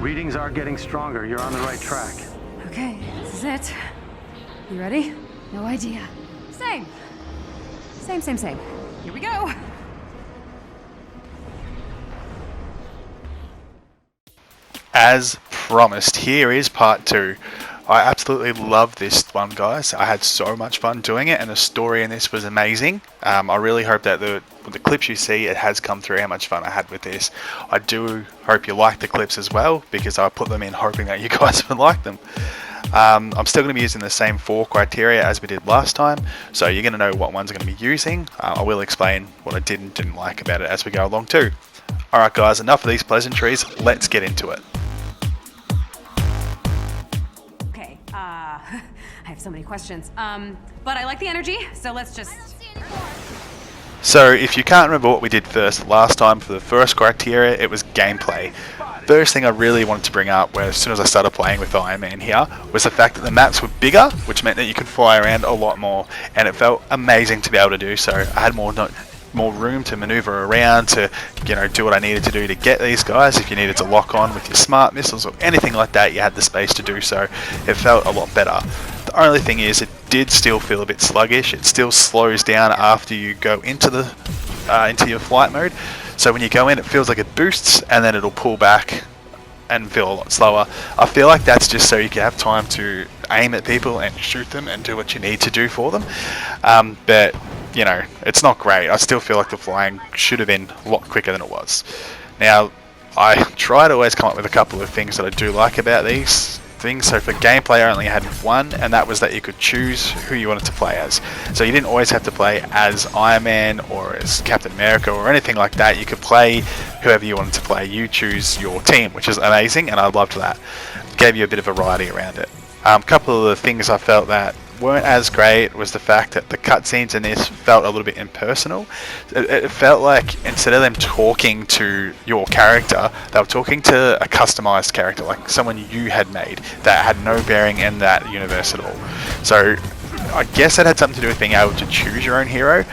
Readings are getting stronger. You're on the right track. Okay, this is it. You ready? No idea. Same. Same. Here we go. As promised, here is part 2. I absolutely love this one, guys. I had so much fun doing it, and the story in this was amazing. I really hope that the clips you see, it has come through how much fun I had with this. I do hope you like the clips as well, because I put them in hoping that you guys would like them. I'm still going to be using the same 4 criteria as we did last time, so you're going to know what ones I'm going to be using. I will explain what I did and didn't like about it as we go along too. Alright guys, enough of these pleasantries, let's get into it. Okay, I have so many questions. But I like the energy, so let's just... So if you can't remember what we did first last time for the first criteria, it was gameplay. First thing I really wanted to bring up, where as soon as I started playing with Iron Man here, was the fact that the maps were bigger, which meant that you could fly around a lot more, and it felt amazing to be able to do so. I had more room to maneuver around, to do what I needed to do to get these guys. If you needed to lock on with your smart missiles or anything like that, you had the space to do so. It felt a lot better. The only thing is, it did still feel a bit sluggish. It still slows down after you go into your flight mode. So when you go in, it feels like it boosts, and then it'll pull back and feel a lot slower. I feel like that's just so you can have time to aim at people and shoot them and do what you need to do for them. But it's not great. I still feel like the flying should have been a lot quicker than it was. Now, I try to always come up with a couple of things that I do like about these things. So for gameplay, I only had one, and that was that you could choose who you wanted to play as. So you didn't always have to play as Iron Man or as Captain America or anything like that. You could play whoever you wanted to play. You choose your team, which is amazing, and I loved that. It gave you a bit of variety around it. A couple of the things I felt that weren't as great was the fact that the cutscenes in this felt a little bit impersonal. It felt like instead of them talking to your character, they were talking to a customized character, like someone you had made that had no bearing in that universe at all. So I guess that had something to do with being able to choose your own hero,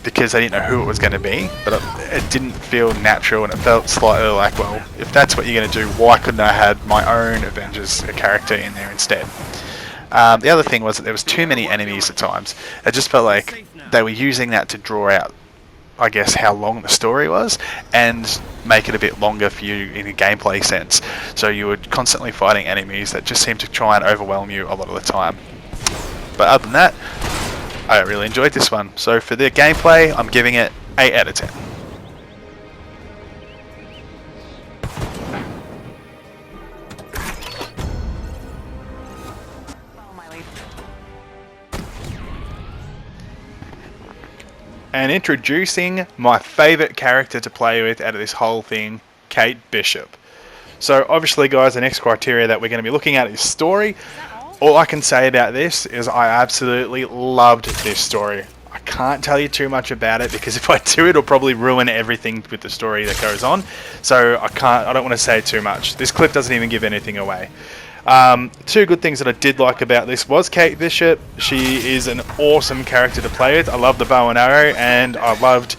because they didn't know who it was going to be, but it didn't feel natural, and it felt slightly like, well, if that's what you're going to do, why couldn't I have my own Avengers character in there instead? The other thing was that there was too many enemies at times. It just felt like they were using that to draw out, I guess, how long the story was, and make it a bit longer for you in a gameplay sense. So you were constantly fighting enemies that just seemed to try and overwhelm you a lot of the time. But other than that, I really enjoyed this one. So for the gameplay, I'm giving it 8 out of 10. And introducing my favourite character to play with out of this whole thing, Kate Bishop. So obviously, guys, the next criteria that we're going to be looking at is story. All I can say about this is I absolutely loved this story. I can't tell you too much about it, because if I do, it'll probably ruin everything with the story that goes on. So I don't want to say too much. This clip doesn't even give anything away. 2 good things that I did like about this was Kate Bishop. She is an awesome character to play with. I love the bow and arrow, and I loved...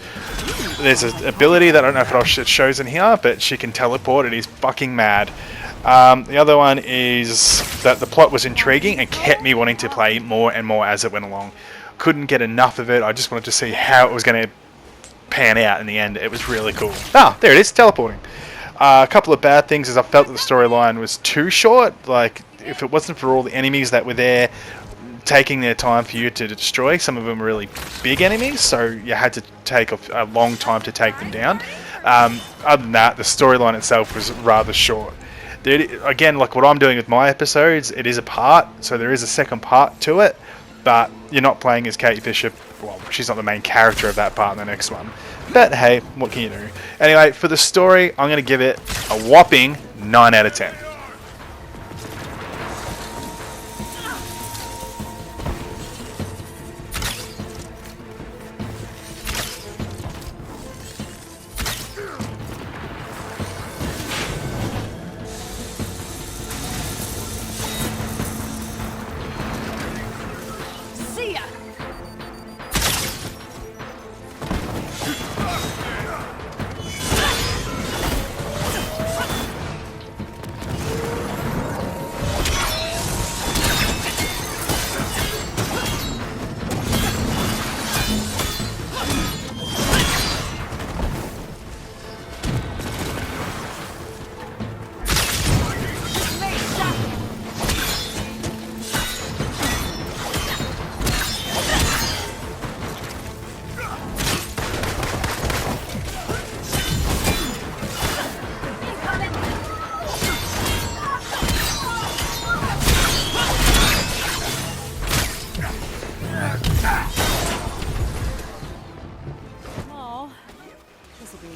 There's an ability that I don't know if it shows in here, but she can teleport. It is fucking mad. The other one is that the plot was intriguing and kept me wanting to play more and more as it went along. Couldn't get enough of it. I just wanted to see how it was going to pan out in the end. It was really cool. Ah, there it is, teleporting. A couple of bad things is I felt that the storyline was too short. Like, if it wasn't for all the enemies that were there taking their time for you to destroy, some of them were really big enemies, so you had to take a long time to take them down. Other than that, the storyline itself was rather short. Again, like what I'm doing with my episodes, it is a part, so there is a second part to it, but you're not playing as Kate Bishop. Well, she's not the main character of that part in the next one. But hey, what can you do? Anyway, for the story, I'm going to give it a whopping 9 out of 10. See ya!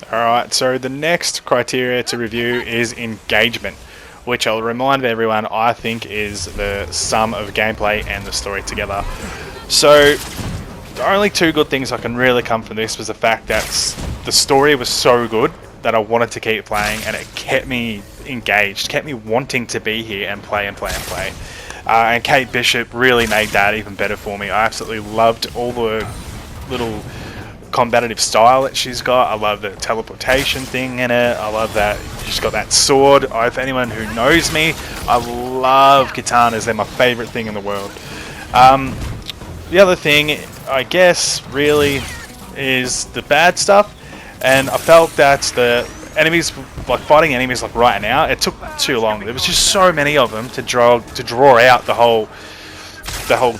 Alright, so the next criteria to review is engagement, which I'll remind everyone I think is the sum of gameplay and the story together. So the only two good things I can really come from this was the fact that the story was so good that I wanted to keep playing, and it kept me engaged, kept me wanting to be here and play and play and play. And Kate Bishop really made that even better for me. I absolutely loved all the little combative style that she's got. I love the teleportation thing in it. I love that she's got that sword. If anyone who knows me, I love katanas. They're my favorite thing in the world. The other thing, I guess, really is the bad stuff. And I felt that the enemies, like fighting enemies like right now, it took too long. There was just so many of them to draw out the whole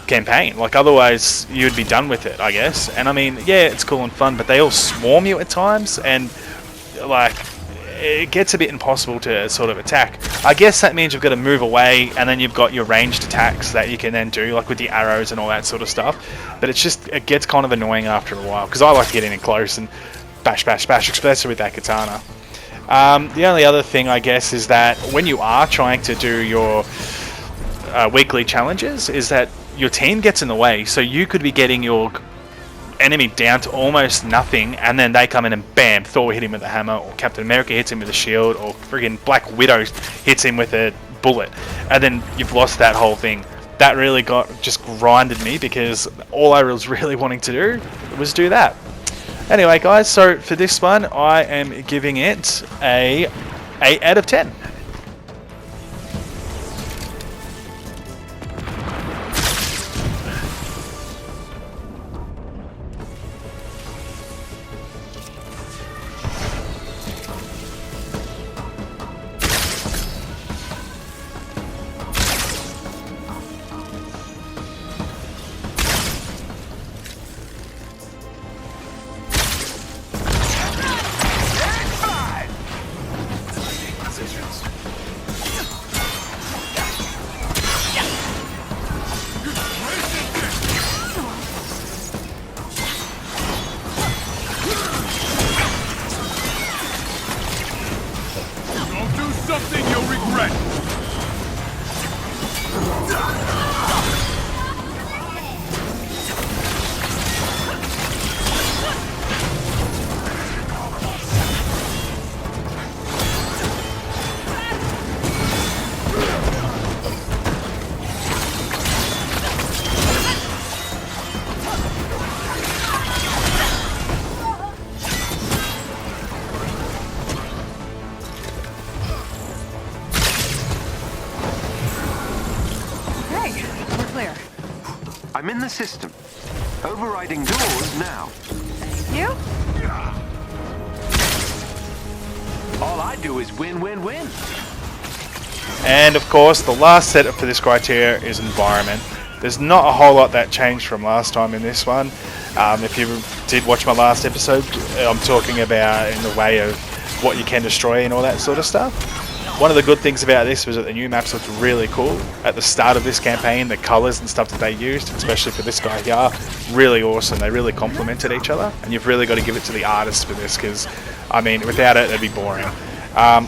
campaign. Like otherwise you'd be done with it, I guess. And I mean, yeah, it's cool and fun, but they all swarm you at times, and like it gets a bit impossible to sort of attack. I guess that means you've got to move away, and then you've got your ranged attacks that you can then do, like with the arrows and all that sort of stuff. But it gets kind of annoying after a while, because I like getting in close and bash, bash, bash, especially with that katana. The only other thing, I guess, is that when you are trying to do your weekly challenges, is that your team gets in the way. So you could be getting your enemy down to almost nothing, and then they come in and bam, Thor hit him with a hammer, or Captain America hits him with a shield, or friggin' Black Widow hits him with a bullet, and then you've lost that whole thing. That really just grinded me, because all I was really wanting to do was do that. Anyway, guys, so for this one, I am giving it a 8 out of 10. Something you'll regret. I'm in the system. Overriding doors now. Thank you. All I do is win, win, win. And of course, the last setup for this criteria is environment. There's not a whole lot that changed from last time in this one. If you did watch my last episode, I'm talking about in the way of what you can destroy and all that sort of stuff. One of the good things about this was that the new maps looked really cool. At the start of this campaign, the colours and stuff that they used, especially for this guy here, really awesome. They really complemented each other, and you've really got to give it to the artists for this, because, I mean, without it, it'd be boring.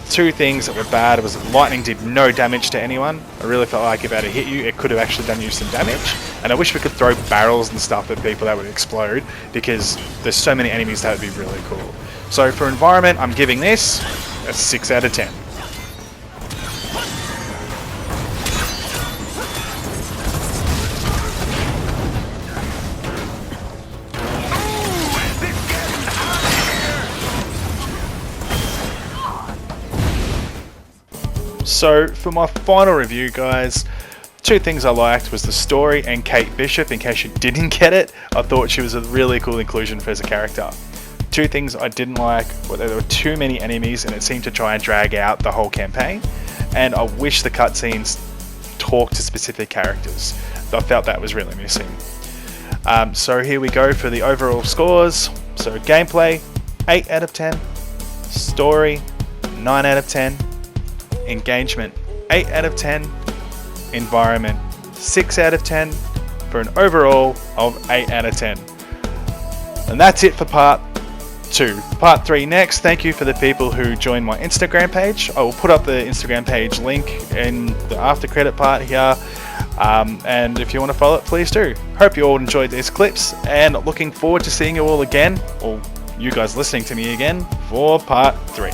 Two things that were bad was that lightning did no damage to anyone. I really felt like if it had hit you, it could have actually done you some damage. And I wish we could throw barrels and stuff at people that would explode, because there's so many enemies that would be really cool. So for environment, I'm giving this a 6 out of 10. So for my final review, guys, two things I liked was the story and Kate Bishop. In case you didn't get it, I thought she was a really cool inclusion as a character. Two things I didn't like were that there were too many enemies and it seemed to try and drag out the whole campaign, and I wish the cutscenes talked to specific characters. I felt that was really missing. So here we go for the overall scores. So gameplay, 8 out of 10. Story, 9 out of 10. Engagement, 8 out of 10. Environment, 6 out of 10, for an overall of 8 out of 10. And that's it for part 2. Part 3 next. Thank you for the people who joined my Instagram page. I will put up the Instagram page link in the after credit part here. And if you want to follow it, please do. Hope you all enjoyed these clips, and looking forward to seeing you all again, or you guys listening to me again, for part 3.